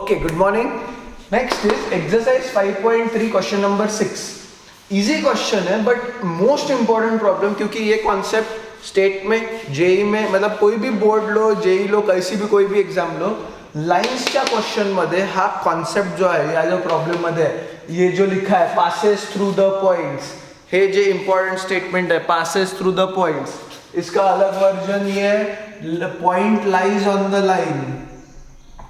Okay, good morning. Next is exercise 5.3 question number 6. Easy question है but most important problem, क्योंकि ये concept state में JEE में मतलब कोई भी बोर्ड लो, जेई लो, कैसी भी कोई भी एग्जाम लो, लाइन्सच्या क्वेश्चन मध्ये हा कॉन्सेप्ट जो आहे या जो प्रॉब्लेम मध्ये आहे, ये जो लिखा है पासेस थ्रू द पॉइंट्स, हे जे इंपॉर्टेंट स्टेटमेंट है पासेस थ्रू द पॉइंट्स, इसका अलग वर्जन ये है point lies on the line,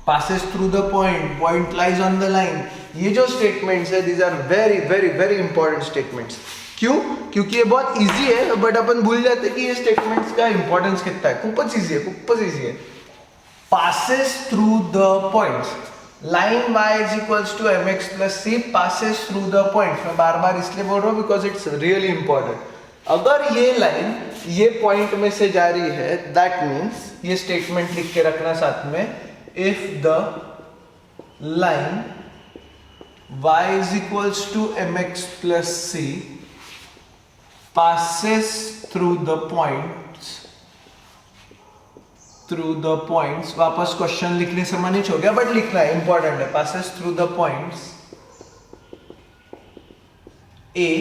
passes through the point lies on the line. ये जो स्टेटमेंट्स है these are very very very important statements. क्यों? क्योंकि ये बहुत इजी है बट अपन भूल जाते कि ये स्टेटमेंट्स का इंपॉर्टेंस कितना है. खूपच इजी है, खूपच इजी है. passes through the points, line y is equals to mx plus c passes through the points. मैं बार बार इसलिए बोल रहा हूँ because it's really important. अगर ये लाइन ये पॉइंट में से जा रही है that means ये स्टेटमेंट लिख के रखना साथ में, if the line y is equals to mx plus c passes through the points, वापस क्वेश्चन लिखने से मन हो गया बट लिखना है, इंपॉर्टेंट है. passes through the points a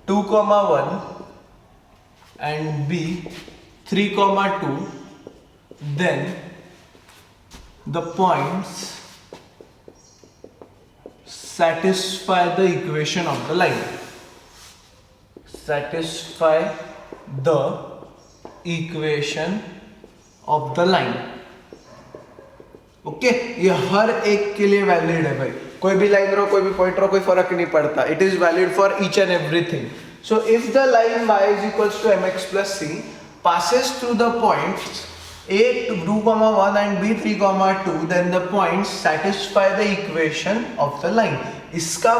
2,1 and b 3,2, then the points satisfy the equation of the line. Satisfy the equation of the line. Okay, ये हर एक के लिए वैलिड है भाई. कोई भी लाइन रहो, कोई भी पॉइंट रहो, कोई फर्क नहीं पड़ता. It is valid for each and everything. So if the line y is equals to mx plus c passes through the points a 2,1 and b 3,2, then the points satisfy the equation of the line. इसका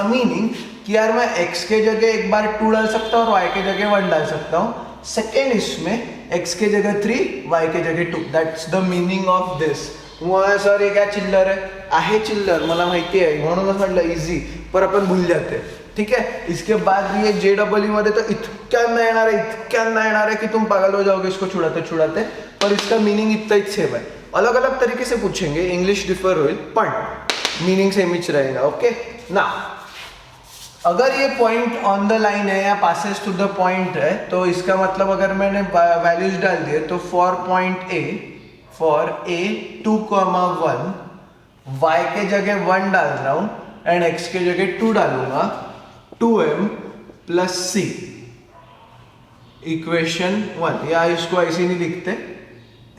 meaning कि यार मैं x के जगह एक बार 2 डाल सकता हूँ और y के जगह 1 डाल सकता हूँ. सेकेंड इसमें x के जगह 3, y के जगह 2. That's the meaning of this. Sir ये क्या चिल्लर आहे चिल्लर, मला माहिती आहे म्हणूनच म्हटलं इझी, पर आपण भूल जाते. ठीक है. इसके बाद ये JEE मध्ये तो इतक्यांदा येणार है कि तुम पागल हो जाओगे इसको छुड़ाते, पर इसका मीनिंग इतना ही सेम है. अलग अलग तरीके से पूछेंगे, इंग्लिश डिफर होईल पण मीनिंग सेम ही रहेगा. ओके ना, अगर ये पॉइंट ऑन द लाइन है या पासेस टू द पॉइंट है तो इसका मतलब अगर मैंने वैल्यूज डाल दिए तो फॉर पॉइंट ए 2,1 y के जगह 1 डाल रहा हूं एंड x के जगह 2 डालूंगा. 2m प्लस c इक्वेशन 1, या इसको ऐसे नहीं लिखते,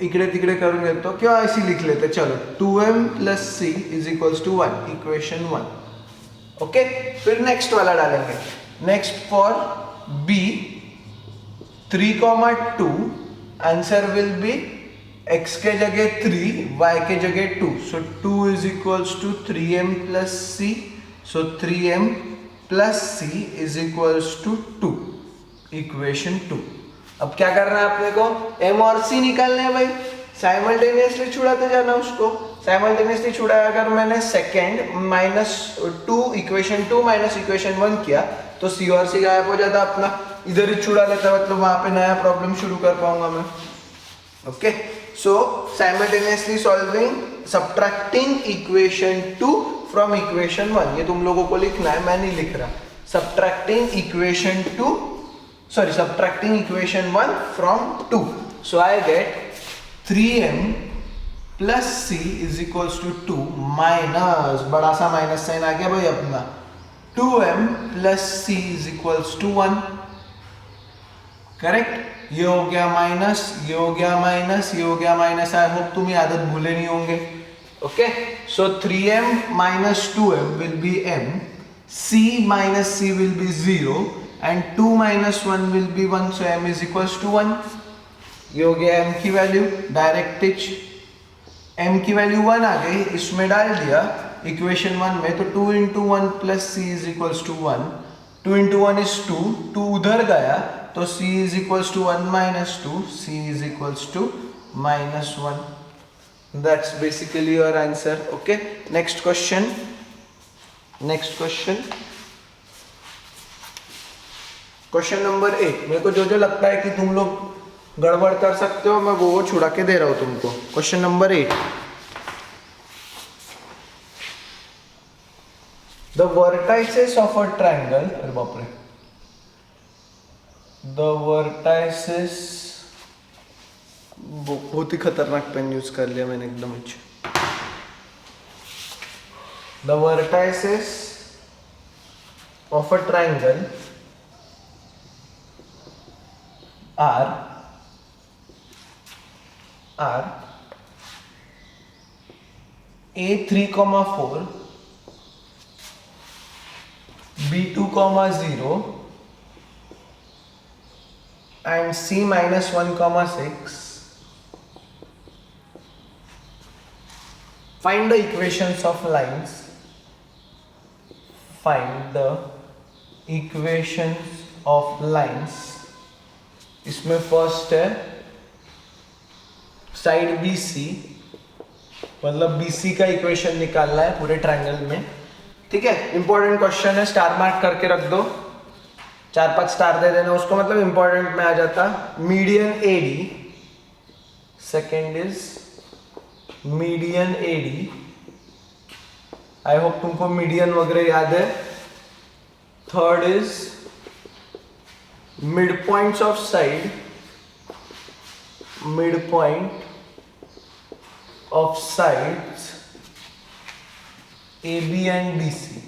इकडे तिकडे करून घेतो किंवा ऐसे लिख लेते. चलो 2m plus c is equals to 1, equation 1. Okay, फिर नेक्स्ट वाला डालेंगे. Next for b 3,2, answer will be x के जगह 3, y के जगह 2. So 2 is equals to 3m plus c. So 3m plus c is equals to 2, equation 2. अब क्या करना है आपने को, m और c निकालने हैं भाई. साइमल्टेनियसली छुड़ाते जाना उसको. साइमल्टेनियसली छुड़ाया अगर मैंने सेकेंड -2 इक्वेशन 2 माइनस इक्वेशन 1 किया तो c और c गायब हो जाता अपना. इधर ही छुड़ा लेता, मतलब वहां पे नया प्रॉब्लम शुरू कर पाऊंगा मैं. Okay, so simultaneously solving subtracting equation 2 from equation 1. ये तुम लोगों को लिखना है, मैं नहीं लिख रहा. Subtracting equation 1 from 2. So I get 3m plus c is equals to 2 minus, बड़ा सा माइनस साइन आ गया भाई अपना, 2m plus c is equals to 1. Correct. ये हो गया माइनस, ये हो गया माइनस, ये हो गया माइनस. आई होप तुम ये आदत भूले नहीं होंगे. Okay, so 3m minus 2m will be m, c minus c will be 0 and 2 minus 1 will be 1, so m is equals to 1. ये हो गया m की वैल्यू डायरेक्ट टिच. m की वैल्यू 1 आ गई, इसमें डाल दिया इक्वेशन 1 में, तो 2 into 1 plus c is equals to 1. 2 into 1 is 2, 2 उधर गया तो c is equals to 1 minus 2, c is equals to minus 1. That's basically your answer. Okay, next question. Question number 8. मेरे को जो लगता है कि तुम लोग गड़बड़ कर सकते हो मैं वो छुड़ा के दे रहा हूँ तुमको. Question number 8. The vertices of a triangle, अरे बाप रे, द वर्टाइसेस, बहुत ही खतरनाक पेन यूज कर लिया मैंने एकदम ही। The vertices of a triangle are A3,4, B2,0 and C-1,6. Find the equations of lines. Find the equations of lines. इसमें फर्स्ट है साइड BC, मतलब BC का इक्वेशन निकालना है पूरे ट्रायंगल में। ठीक है, इंपॉर्टेंट क्वेश्चन है, स्टार मार्क करके रख दो, 4-5 स्टार दे देना उसको, मतलब इंपॉर्टेंट में आ जाता। Median AD, second is median AD, I hope तुमको मीडियन वगैरह याद है। Third is mid points of side, mid point of sides AB and BC,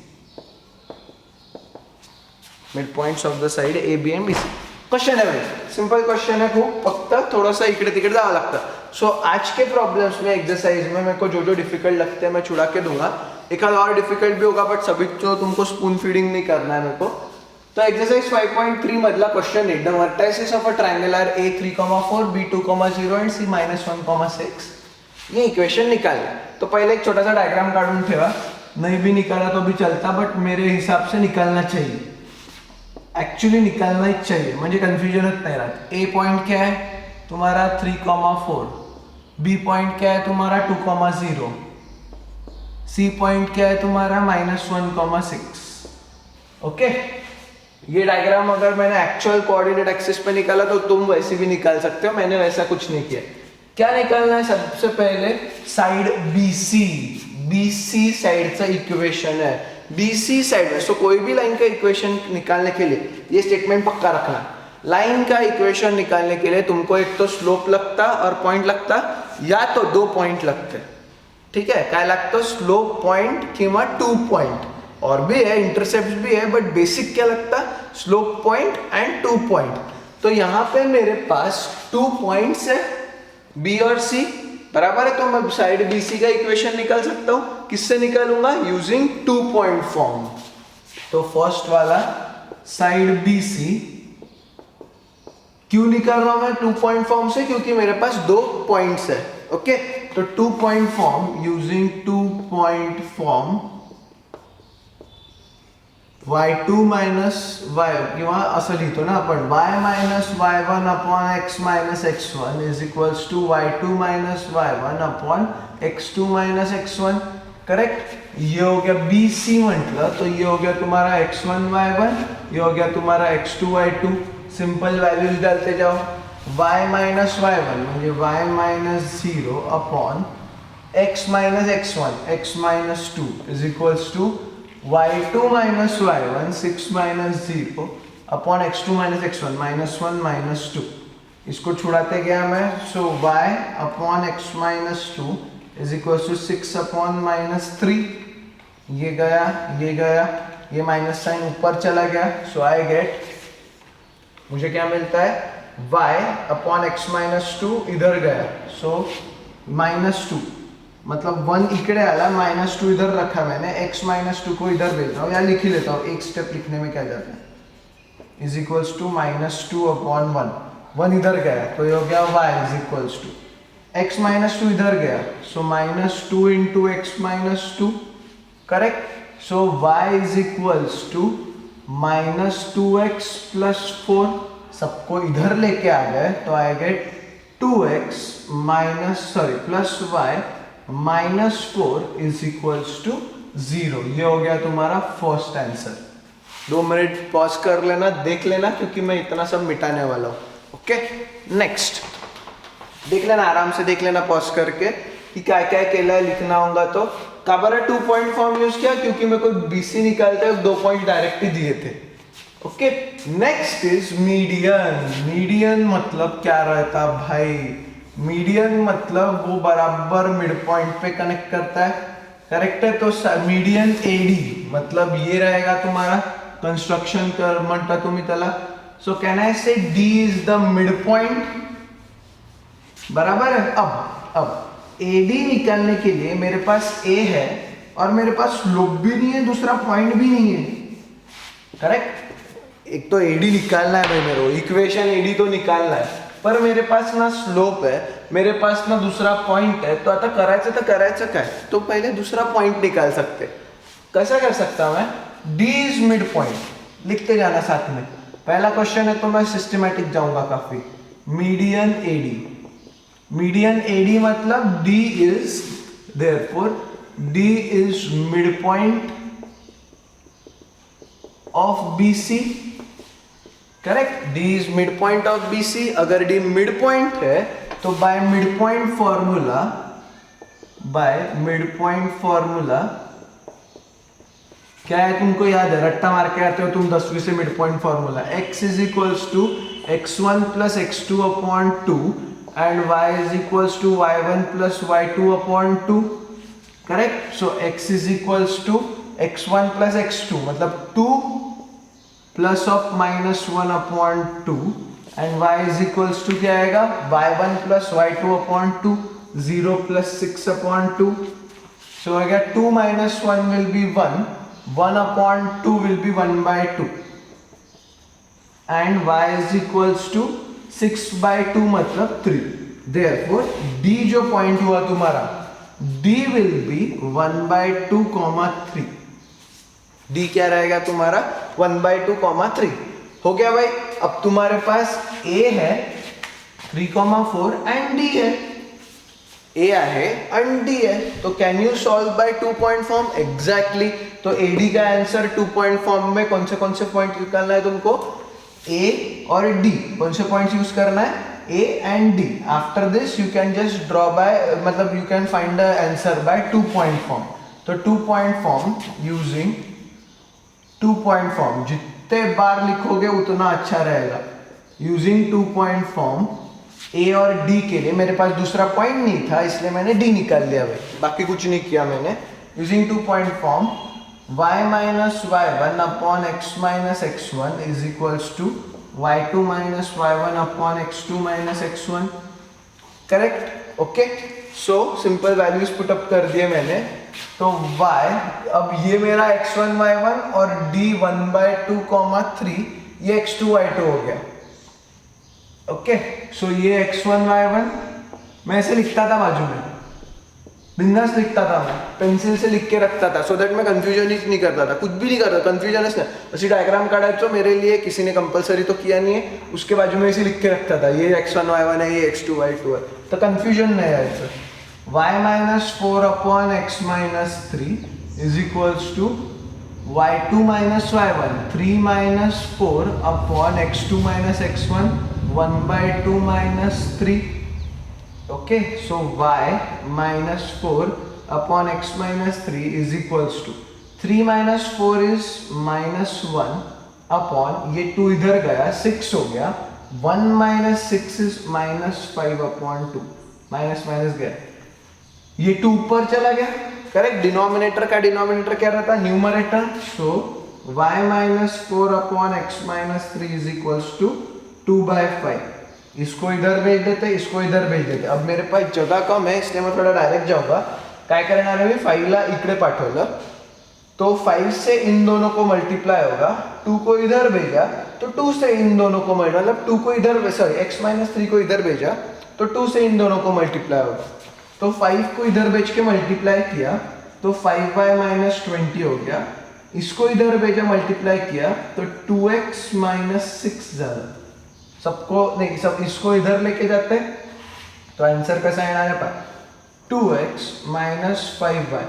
mid points of the side AB and BC। Question है भाई, simple question है, खूप फक्त थोड़ा सा इकडे तिकडे जावं लागतं। सो आज के प्रॉब्लम्स में एक्सरसाइज में मेरे को जो जो डिफिकल्ट लगते हैं मैं छुड़ा के दूंगा, एक आध और डिफिकल्ट भी होगा, बट सभी तो तुमको स्पून फीडिंग नहीं करना है मेरे को। तो एक्सरसाइज 5.3 मधला क्वेश्चन आहे, the vertices of a triangle are A3,4, B2,0 and C-1,6। ये इक्वेशन निकालना। तो पहले एक छोटा सा डायग्राम काढून ठेवा, नहीं भी निकाला तो भी चलता, बट मेरे हिसाब से निकालना चाहिए, एक्चुअली निकालना ही चाहिए, म्हणजे कन्फ्यूजन नहीं रहा। ए पॉइंट क्या है तुम्हारा 3,4, बी पॉइंट क्या है तुम्हारा 2,0, सी पॉइंट क्या है तुम्हारा -1,6। ओके, ये डायग्राम अगर मैंने एक्चुअल कोऑर्डिनेट एक्सिस पे निकाला तो तुम वैसे भी निकाल सकते हो, मैंने वैसा कुछ नहीं किया। क्या निकालना है सबसे पहले, साइड BC साइड का इक्वेशन है, BC साइड में। सो कोई भी लाइन का इक्वेशन निकालने के लिए ये स्टेटमेंट पक्का रखना, लाइन का इक्वेशन निकालने के लिए तुमको एक तो स्लोप लगता और पॉइंट लगता, या तो 2 पॉइंट लगते। ठीक है, काय लगता, स्लोप पॉइंट किंवा 2 पॉइंट, और भी है इंटरसेप्ट भी है, बट बेसिक क्या लगता, स्लोप पॉइंट एंड 2 पॉइंट। तो यहाँ पे मेरे पास 2 पॉइंट्स है, बी और सी बराबर है, तो मैं साइड BC का इक्वेशन निकाल सकता हूं। किससे निकालूंगा, यूजिंग 2 पॉइंट फॉर्म। तो फर्स्ट वाला साइड BC क्यों निकाल रहा हूं मैं 2 पॉइंट फॉर्म से, क्योंकि मेरे पास 2 पॉइंट्स है। ओके, तो 2 point form, using 2 point form, y2 minus y, किंवा असं लिहितो ना आपण, y minus y1 upon x minus x1 is equals to y2 minus y1 upon x2 minus x1। Correct, ये हो गया BC म्हटलं तो ये हो गया तुम्हारा x1 y1, ये हो गया तुम्हारा x2 y2। सिंपल वैल्यूज डालते जाओ, y माइनस y1 म्हणजे y minus 0 upon x minus x1 x minus 2 is equals to y2 minus y1 6 minus 0 upon x2 minus x1 -1 -2। इसको छुड़ाते गया मैं, so y upon x minus 2 is equal to 6 upon -3। ये गया, ये minus sign ऊपर चला गया, सो आई गेट, मुझे क्या मिलता है, y अपॉन x माइनस 2 इधर गया, सो -2, मतलब 1 इकडे आला, -2 इधर रखा मैंने, x -2 को इधर भेज रहा हूँ, या लिख ही लेता हूँ, एक स्टेप लिखने में क्या जाता है, इज इक्वल्स टू -2 अपॉन 1 इधर गया, तो ये हो गया y is equals to x -2 इधर गया, so -2 into x -2। Correct, so y is equals to -2x plus 4, सबको इधर लेके आ गए, तो I get 2x plus y -4 is equals to 0। ये हो गया तुम्हारा फर्स्ट आंसर। 2 मिनट पॉज कर लेना, देख लेना, क्योंकि मैं इतना सब मिटाने वाला हूँ। ओके, नेक्स्ट देख लेना, आराम से देख लेना पॉज करके कि क्या क्या केला है, लिखना होगा तो काबरा 2 पॉइंट फॉर्म यूज किया क्योंकि मेरे को बीसी निकालते हैं 2 पॉइंट डायरेक्ट ही दिए थे। Okay, next is median. Median मतलब क्या रहता भाई? मीडियन मतलब वो बराबर मिड पॉइंट पे कनेक्ट करता है, करेक्ट है? तो मीडियन एडी मतलब ये रहेगा तुम्हारा कंस्ट्रक्शन कर म्हणता तुम्ही त्याला। सो कैन आई से D is the mid point, बराबर है। अब एडी निकालने के लिए मेरे पास ए है और मेरे पास स्लोप भी नहीं है, दूसरा पॉइंट भी नहीं है, करेक्ट? एक तो एडी निकालना है भाई, मेरे को इक्वेशन एडी तो निकालना है, पर मेरे पास ना स्लोप है, मेरे पास ना दूसरा पॉइंट है। तो आता करायचं काय? तो पहले दूसरा पॉइंट निकाल सकते। कैसा कर सकता मैं? डी इज मिड पॉइंट, लिखते जाना साथ में। पहला क्वेश्चन है तो मैं सिस्टमैटिक जाऊंगा काफी। मीडियन एडी, मीडियन एडी मतलब D is, therefore D is mid point of BC, correct? D is mid point of BC. अगर डी मिड पॉइंट है तो बाय मिड पॉइंट फॉर्मूला, क्या है तुमको याद है? रट्टा मार के आते हो तुम 10वीं से mid point formula. x is equals to x1 plus x2 upon 2 and y is equals to y1 plus y2 upon 2, correct? So x is equals to x1 plus x2 मतलब 2 plus of -1 upon 2 and y is equals to क्या आएगा? y1 plus y2 upon 2, 0 plus 6 upon 2। So आ गया 2 minus 1 will be 1, 1 upon 2 will be 1 by 2 and y is equals to 6 by 2 मतलब 3। therefore D जो point हुआ तुम्हारा, D will be 1 by 2, 3। D क्या रहेगा तुम्हारा? 1 by 2, 3। हो गया भाई। अब तुम्हारे पास A है 3,4 एंड D है, ए आहे आणि डी है, तो can you solve by 2 point form? Exactly. तो एडी का आंसर 2 पॉइंट फॉर्म में कौन से पॉइंट निकालना है तुमको? ए और डी, कौन से पॉइंट्स यूज करना है? A and D. After this you can just draw by, मतलब you can find the answer by 2 point form. तो 2 point form, using 2 point form, जितने बार लिखोगे उतना अच्छा रहेगा। यूजिंग 2 पॉइंट फॉर्म ए और डी के लिए मेरे पास दूसरा पॉइंट नहीं था, इसलिए मैंने डी निकाल लिया भाई, बाकी कुछ नहीं किया मैंने। Using 2 point form, y minus y1 upon x minus x1 is equals to y2 minus y1 upon x2 minus x1, correct? Okay, so simple values put up कर दिए मैंने। तो y, अब ये मेरा x1 y1 और d 1 by 2, 3 ये x2 y2 हो गया। ओके, सो ये x1 y1 मैं ऐसे लिखता था, बाजू में बिंदास लिखता था, मैं पेंसिल से लिख के रखता था, सो दैट मैं कंफ्यूजन ही नहीं करता था, कुछ भी नहीं करता, कंफ्यूजनच नाही। अशी डायग्राम काढायचो मेरे लिए, किसी ने कंपल्सरी तो किया नहीं है, उसके बाजू में ऐसे लिख के रखता था, ये x1 y1 है, ये x2 y2 है, तो कंफ्यूजन नहीं आया। y minus 4 upon x minus 3 is equals to y2 minus y1, 3 minus 4 upon x2 minus x1, 1 by 2 minus 3. Okay, so y minus 4 upon x minus 3 is equals to 3 minus 4 is minus 1 upon, ये 2 इधर गया 6 हो गया, 1 minus 6 is minus 5 upon 2, minus minus गया, ये 2 ऊपर चला गया, करेक्ट? डिनोमिनेटर का डिनोमिनेटर क्या रहता है? Numerator. So y minus 4 upon x minus 3 is equals to 2 by 5। इसको इधर भेज देते, इसको इधर भेज देते। अब मेरे पास जगह कम है, इसलिए मैं थोड़ा डायरेक्ट जाऊंगा। काय करणार आहे मी? 5 ला इकडे पाठवलं, तो 5 से इन दोनों को मल्टीप्लाई होगा, 2 को इधर भेजा तो 2 से इन दोनों को मतलब 2 को इधर, सॉरी x माइनस 3 को इधर भेजा तो 2 से इन दोनों को मल्टीप्लाई होगा। तो 5 को इधर भेज के मल्टीप्लाई किया तो 5y माइनस 20 हो गया, इसको इधर भेजा मल्टीप्लाई किया तो 2x माइनस 6 ज़्यादा, सबको नहीं, सब इसको इधर लेके जाते हैं तो आंसर कैसा आना है? 2x माइनस 5y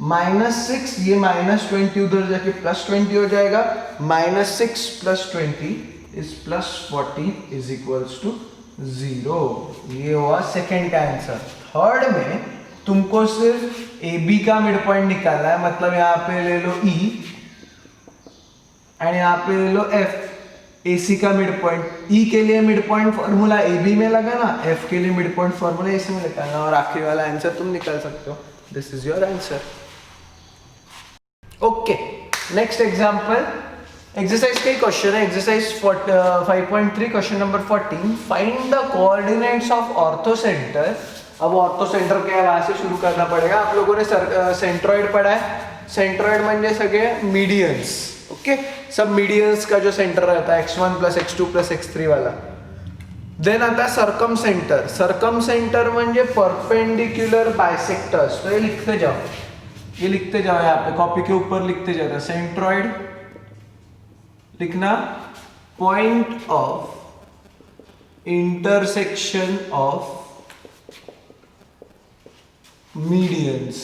माइनस 6, ये माइनस 20 उधर जाके प्लस 20 हो जाएगा, minus 6 plus 20 is plus 40 is equals to 0। ये हुआ सेकेंड का आंसर। थर्ड में तुमको सिर्फ ए बी का मिड पॉइंट निकालना है, मतलब यहाँ पे ले लो ई एंड यहाँ पे ले लो एफ, ए सी का मिड पॉइंट। ई के लिए mid point formula A B में लगाना, एफ के लिए mid point formula A C में लगाना, और आखिरी वाला आंसर तुम निकाल सकते हो। This is your answer. Okay, next example, exercise का ही क्वेश्चन है, exercise 5.3 question number 14। Find the coordinates of orthocentre. अब ऑर्थोसेंटर क्या है, वहां से शुरू करना पड़ेगा। आप लोगों ने सेंट्रॉइड पढ़ा है, सेंट्रॉइड म्हणजे सगळे मीडियंस, ओके, सब मीडियंस का जो सेंटर रहता है x1 plus x2 plus x3 वाला। देन आता सर्कम सेंटर। सर्कम सेंटर म्हणजे परपेंडिकुलर बाइसेक्टर्स। तो ये लिखते जाओ, ये लिखते जाओ, यहाँ पे कॉपी के ऊपर लिखते जाओ। सेंट्रॉइड लिखना, point of intersection of medians,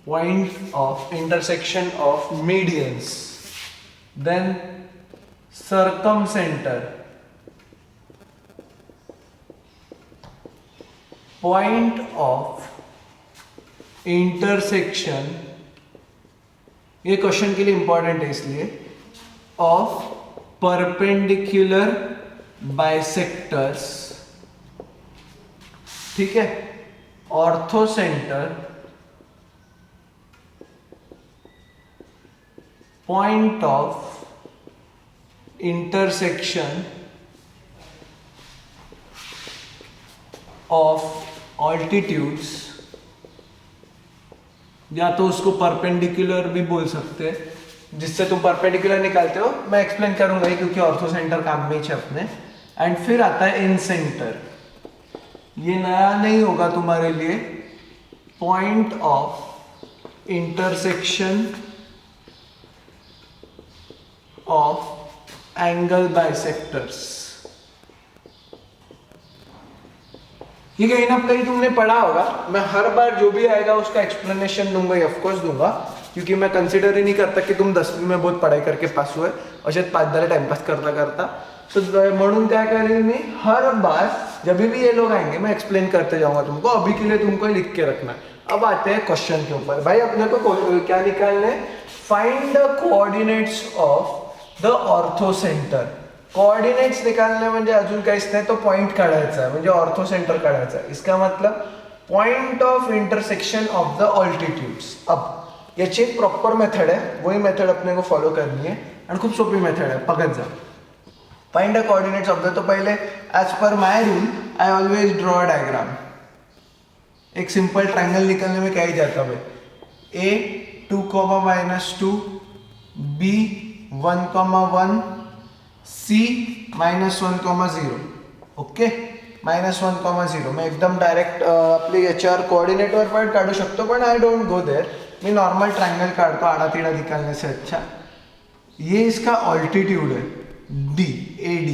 point of intersection of medians. Then circumcenter, point of intersection, ये क्वेश्चन के लिए इंपॉर्टेंट है इसलिए, ऑफ परपेंडिकुलर बाइसेक्टर्स, ठीक है। ऑर्थोसेंटर, point of intersection of altitudes, या तो उसको परपेंडिकुलर भी बोल सकते हैं, जिससे तुम परपेंडिकुलर निकालते हो। मैं एक्सप्लेन करूंगा ही क्योंकि ऑर्थो सेंटर काम में ही है अपने। एंड फिर आता है इन सेंटर, ये नया नहीं होगा तुम्हारे लिए। Point of intersection of angle bisectors. ये कहीं ना कहीं तुमने पढ़ा होगा। मैं हर बार जो भी आएगा उसका एक्सप्लेनेशन दूंगा, ऑफ कोर्स दूंगा, क्योंकि मैं कंसिडर ही नहीं करता की तुम 10वीं में बहुत पढ़ाई करके पास हुए और शायद 5 टाइमपास करता करता। सो म्हणून क्या करेंगे, मैं हर बार जब भी ये लोग आएंगे मैं एक्सप्लेन करते जाऊंगा तुमको। अभी के लिए तुमको लिख के रखना है। अब आते हैं क्वेश्चन के ऊपर। भाई अपने को क्या निकालना है, find the coordinates of the orthocentre. Coordinates निकालने म्हणजे अजून काहीच नाही, तो पॉइंट काढायचा आहे, म्हणजे ऑर्थोसेंटर काढायचा आहे। इसका मतलब point of intersection of the altitudes. अब याची एक प्रॉपर मेथड है, वही मेथड अपने को फॉलो करनी है और खूप सोपी मेथड है, पकड़ जा। Find the coordinates of the, तो पहले as per my rule I always draw a diagram. एक सिंपल ट्रायंगल निकालने में क्या ही जाता है, a 2, -2, b 1, C -1, 0, ओके। -1, 0 मैं एकदम डायरेक्ट आपले याच्यावर कोऑर्डिनेटवर पण काढू शकतो, पण आई डोंट गो देयर। मी नॉर्मल ट्रायंगल काढतो आड़ा टेढ़ा निकालने से अच्छा। ये इसका ऑल्टीट्यूड है D, AD,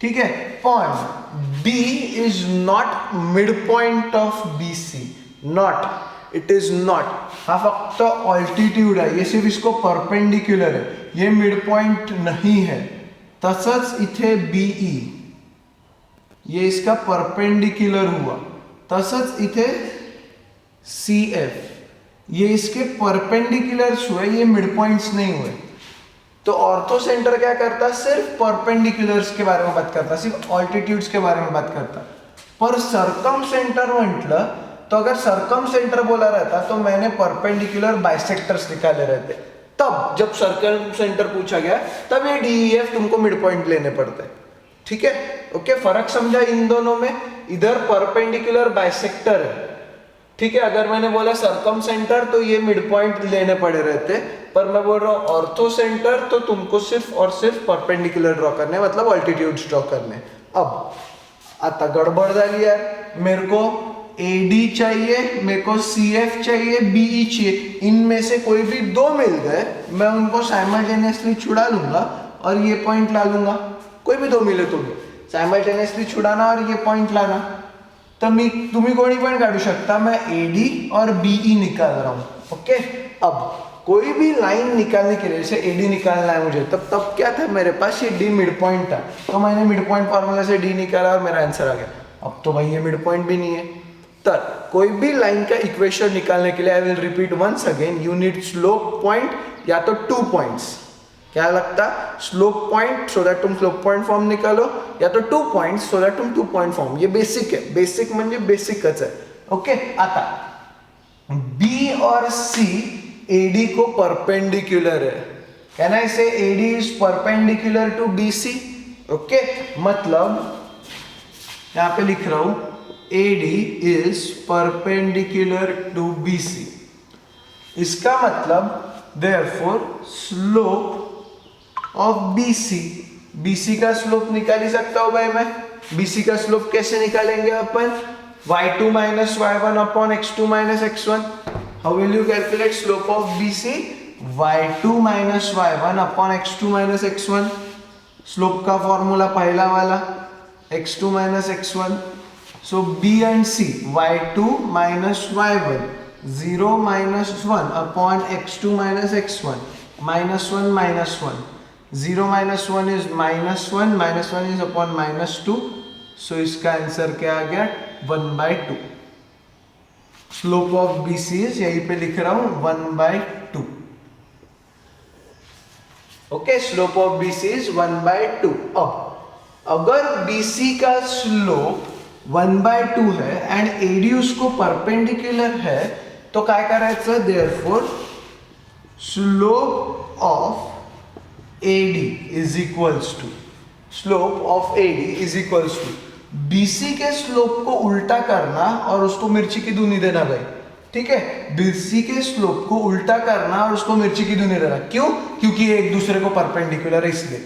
ठीक है। Point D is not mid point of BC, not, it is not. हा फक्त ऑल्टीट्यूड है, ये सिर्फ इसको परपेंडिकुलर है, ये मिड पॉइंट नहीं है। तसंच इथे BE, ये इसका परपेंडिकुलर हुआ। तसंच इथे CF, ये इसके परपेंडिकुलर्स हुए, ये मिड पॉइंट्स नहीं हुए। तो ऑर्थो सेंटर क्या करता, सिर्फ परपेंडिकुलर्स के बारे में बात करता, सिर्फ ऑल्टीट्यूड्स के बारे में बात करता। पर सरकम सेंटर म्हटलं तो अगर सरकम सेंटर बोला रहता तो मैंने परपेंडिकुलर बाइसेक्टर्स निकाले रहते। तब जब सर्कल सेंटर पूछा गया तब ये DEF तुमको मिड पॉइंट लेने पड़ते, ठीक है। ओके, फर्क समझा इन दोनों में। इधर परपेंडिकुलर बाइसेक्टर है, ठीक है। अगर मैंने बोला सरकम सेंटर तो ये मिड पॉइंट लेने पड़े रहते, पर मैं बोल रहा हूँ ऑर्थो सेंटर तो तुमको सिर्फ और सिर्फ परपेंडिकुलर ड्रॉ करने, मतलब ऑल्टीट्यूड्स ड्रॉ करने। अब आता गड़बड़ झाली यार, मेरे को AD चाहिए, मेरे को CF चाहिए, BE चाहिए। इनमें से कोई भी दो मिल गए, मैं उनको साइमल्टेनियसली छुड़ा लूंगा और ये पॉइंट ला लूंगा। कोई भी दो मिले तुम्हें साइमल्टेनियसली छुड़ाना और ये पॉइंट लाना, तो तुम्ही कोणी पण काढू शकता। मैं AD और BE निकाल रहा हूँ, ओके। अब कोई भी लाइन निकालने के लिए, जैसे AD निकालना है मुझे, तब क्या था मेरे पास, ये D मिड पॉइंट था, तो मैंने मिड पॉइंट फॉर्मूला से D निकाला और मेरा आंसर आ गया। अब तो भाई ये मिड पॉइंट भी नहीं है। तर कोई भी लाइन का इक्वेशन निकालने के लिए I will repeat once again, you need slope point या तो 2 पॉइंट्स। क्या लगता है? स्लोप पॉइंट सो दैट तुम स्लोप पॉइंट फॉर्म निकालो, या तो 2 पॉइंट्स सो दैट तुम 2 पॉइंट फॉर्म। ये बेसिक है, बेसिक म्हणजे बेसिकच आहे। ओके, आता बी और सी एडी को परपेंडिकुलर है। Can I say AD is perpendicular to BC? Okay, मतलब यहां पे लिख रहा हूं AD is perpendicular to BC. इसका मतलब therefore slope of BC, BC का स्लोप निकाल ही सकता हूं भाई मैं। बीसी का स्लोप कैसे निकालेंगे अपन? y2 minus y1 upon x2 minus x1. How will you calculate slope of BC? y2 minus y1 upon x2 minus x1. Slope का फॉर्मूला पहला वाला x2 minus x1. So B and C, y2 minus y1, 0 minus 1 upon x2 minus x1, minus 1 minus 1. 0 minus 1 is minus 1, minus 1 is upon minus 2. So इसका answer क्या आ गया? 1/2. Slope of BC is, यहीं पे लिख रहा हूं 1/2. Okay, slope of BC is 1/2. अब अगर BC का स्लोप 1/2 है एंड AD उसको परपेंडिकुलर है तो काय करायचं? Therefore slope of AD is equals to, slope of AD is equals to BC के स्लोप को उल्टा करना और उसको मिर्ची की दूनी देना भाई। ठीक है, BC के स्लोप को उल्टा करना और उसको मिर्ची की दूनी देना। क्यों? क्योंकि ये एक दूसरे को परपेंडिकुलर है इसलिए।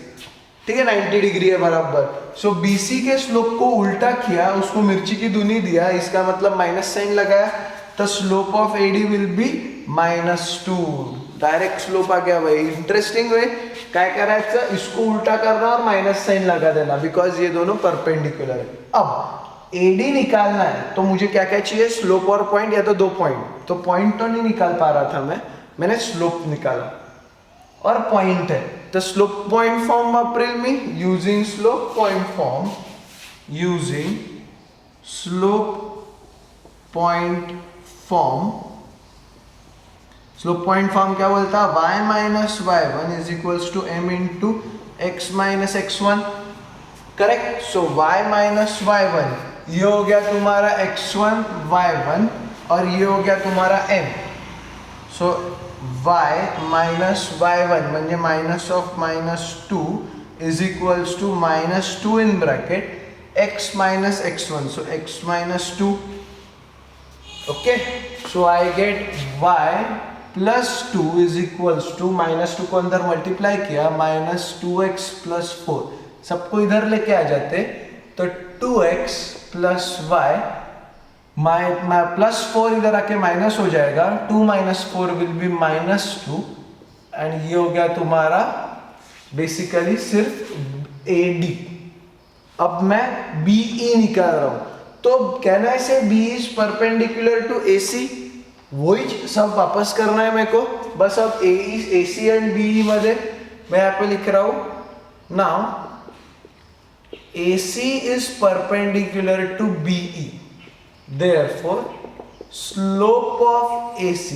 ठीक है, 90 डिग्री है बराबर। सो BC के स्लोप को उल्टा किया, उसको मिर्ची की दूनी दिया, इसका मतलब माइनस साइन लगाया, तो slope of AD will be -2। Direct slope आ गया भाई। इंटरेस्टिंग वे क्या करायचं? इसको उल्टा करना और माइनस साइन लगा देना, बिकॉज ये दोनों परपेंडिकुलर है। अब AD निकालना है तो मुझे क्या क्या चाहिए? स्लोप और पॉइंट, या तो 2 पॉइंट। तो पॉइंट तो नहीं निकाल पा रहा था मैंने स्लोप निकाला और पॉइंट है, तो स्लोप पॉइंट फॉर्म वापरेल मी। Using slope point form, using slope point form, slope point form क्या बोलता है? y minus y1 is equals to m into x minus x1। Correct. So y minus y1 ये हो गया तुम्हारा x1 y1 और ये हो गया तुम्हारा m। सो y माइनस y1 म्हणजे minus of -2 is equals to -2 in bracket x minus x1, so x minus 2। Okay, so I get y plus 2 is equals to -2 को अंदर मल्टीप्लाई किया, -2x प्लस 4। सबको इधर लेके आ जाते तो 2x प्लस y, प्लस 4 इधर आके माइनस हो जाएगा, 2 माइनस 4 विल बी -2 एंड ये हो गया तुम्हारा बेसिकली सिर्फ AD। अब मैं BE निकाल रहा हूं, तो can I say B is perpendicular to AC? वही सब वापस करना है मेरे को, बस अब AC एंड BE मध्ये मैं यहाँ पे लिख रहा हूं now AC is perpendicular to BE, therefore slope of AC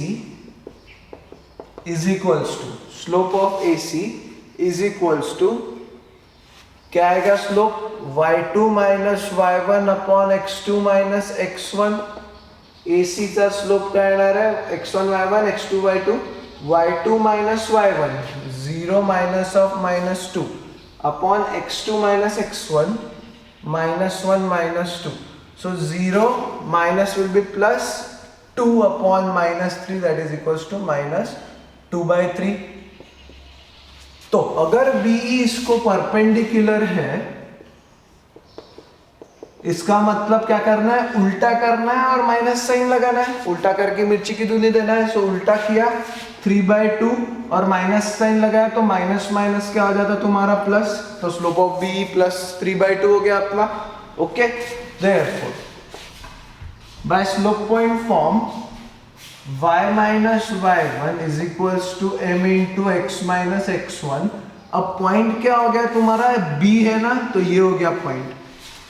is equals to, slope of AC is equals to क्या आएगा? Slope y2 minus y1 upon x2 minus x1। AC चा स्लोप काय येणार आहे? x1 y1 x2 y2, y2 minus y1 0 minus of -2 upon x2 minus x1 -1 -2। So 0 minus will be plus 2 upon -3 that is equals to -2/3। तो अगर BE इसको perpendicular है, इसका मतलब क्या करना है? उल्टा करना है और माइनस साइन लगाना है, उल्टा करके मिर्ची की दूनी देना है। सो उल्टा किया 3/2 और माइनस साइन लगाया तो माइनस माइनस क्या हो जाता तुम्हारा प्लस, तो स्लोप ऑफ BE प्लस 3/2 हो गया अपना। Okay, therefore by slope point form y minus y1 is equals to m into x minus x1। अब पॉइंट क्या हो गया तुम्हारा? B है ना, तो ये हो गया पॉइंट।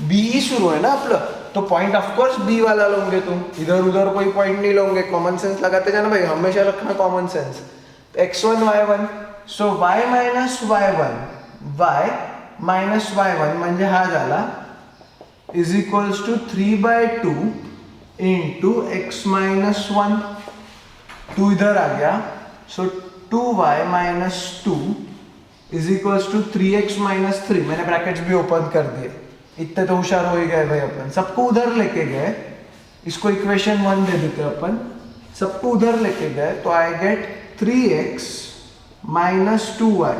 BE सुरू है ना आपलं, तो पॉइंट ऑफकोर्स बी वाला लोगे तुम, इधर उधर कोई पॉइंट नहीं लोगे, कॉमन सेंस लगाते जाना भाई, हमेशा रखना common sense. x1 y1, so y minus y1, y minus y1 म्हणजे हा झाला is equals to 3/2 into x minus 1, 2 इधर आ गया, so 2y minus 2 is equals to 3x minus 3, मैंने ब्रैकेट्स भी ओपन कर दिए, इतने तो होशियार हो ही गए भाई अपन, सबको उधर लेके गए, इसको इक्वेशन 1 दे देते अपन, सबको उधर लेके गए तो I gate 3x minus 2y,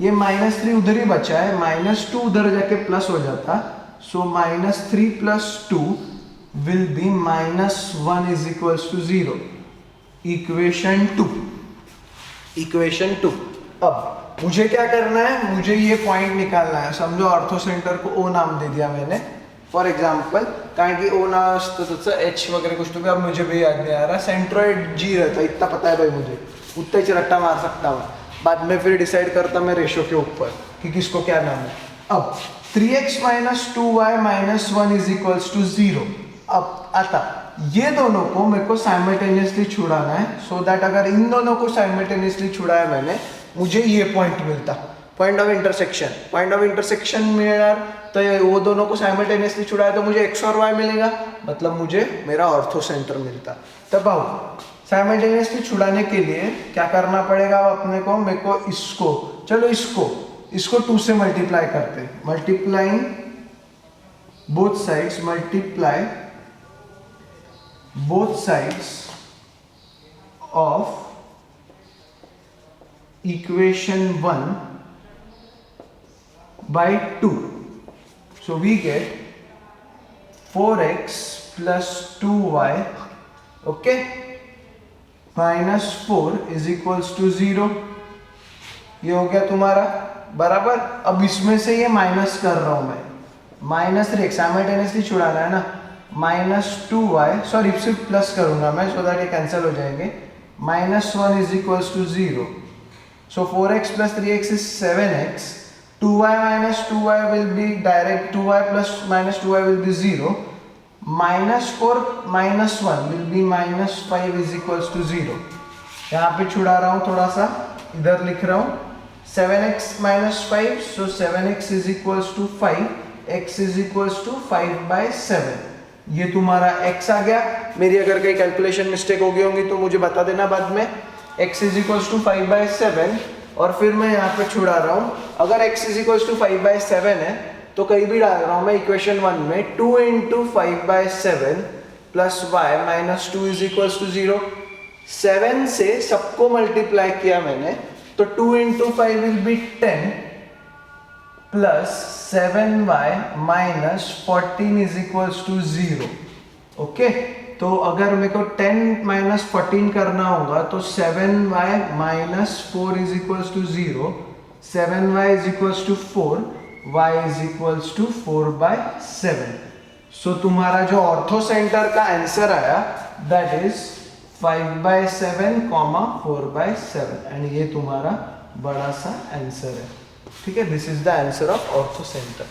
ये -3 उधर ही बचा है, -2 उधर जाके प्लस हो जाता, so -3 plus 2 will be -1 is equals to 0, equation 2। Equation 2। अब मुझे क्या करना है, मुझे ये पॉइंट निकालना है, समझो ऑर्थो सेंटर को ओ नाम दे दिया मैंने फॉर एग्जाम्पल, कारण की ओ नाव असतं त्याचं एच वगैरे कुछ तो भी, अब मुझे भी याद नहीं आ रहा, सेंट्रॉइड जी रहता है, इतना पता है भाई मुझे, उतना ही रट्टा मार सकता हूँ, बाद में फिर डिसाइड करता मैं रेशो के ऊपर कि किसको क्या नाम है। अब 3x minus 2y minus 1 is equals to 0। अब आता ये दोनों को मेरे को साइमल्टेनियसली छुड़ाना है, सो दैट अगर इन दोनों को साइमल्टेनियसली छुड़ाया मैंने, मुझे ये पॉइंट मिलता, point of intersection. Point of intersection मिला तो वो दोनों को साइमल्टेनियसली छुड़ाया तो मुझे x और y मिलेगा, मतलब मुझे मेरा ऑर्थो सेंटर मिलता। तब आओ साइमल्टेनियसली छुड़ाने के लिए क्या करना पड़ेगा अपने को, मेरे को इसको, चलो इसको 2 से मल्टीप्लाई करते हैं, multiplying both sides, multiply both sides of equation 1 by 2, so we get 4x plus 2y, okay, -4 is equals to 0, ये हो गया तुम्हारा बराबर। अब इसमें से ये माइनस कर रहा हूं मैं, -3 साइमल्टेनियसली छुड़ाना है ना, -2y, सॉरी सिर्फ प्लस करूंगा मैं सो दैट ये कैंसिल हो जाएंगे, -1 is equals to 0, so 4x plus 3x is 7x, 2y minus 2y will be direct, 2y plus -2y will be 0, -4 -1 will be -5 is equals to 0। यहाँ पे छुड़ा रहा हूँ थोड़ा सा, इधर लिख रहा हूँ 7x minus 5, so 7x is equals to 5, x is equals to 5/7, ये तुम्हारा x आ गया। मेरी अगर कहीं कैलकुलेशन मिस्टेक हो गई होंगी तो मुझे बता देना बाद में। x is equals to 5/7 और फिर मैं यहाँ पे छुड़ा रहा हूँ, अगर x is equals to 5/7 है तो कहीं भी डाल रहा हूँ मैं इक्वेशन 1 में 2 into 5/7 plus y minus 2 is equals to 0। 7 से सबको मल्टीप्लाई किया मैंने तो 2 into 5 will be 10 plus 7y minus 14 is equals to 0। Okay, तो अगर मेरे को 10 माइनस 14 करना होगा तो 7y minus 4 is equals to 0, 7y is equals to 4, y is equals to 4/7। So तुम्हारा जो ऑर्थो सेंटर का आंसर आया दैट इज 5/7, 4/7 एंड ये तुम्हारा बड़ा सा आंसर है। ठीक है, this is the answer of ortho centre.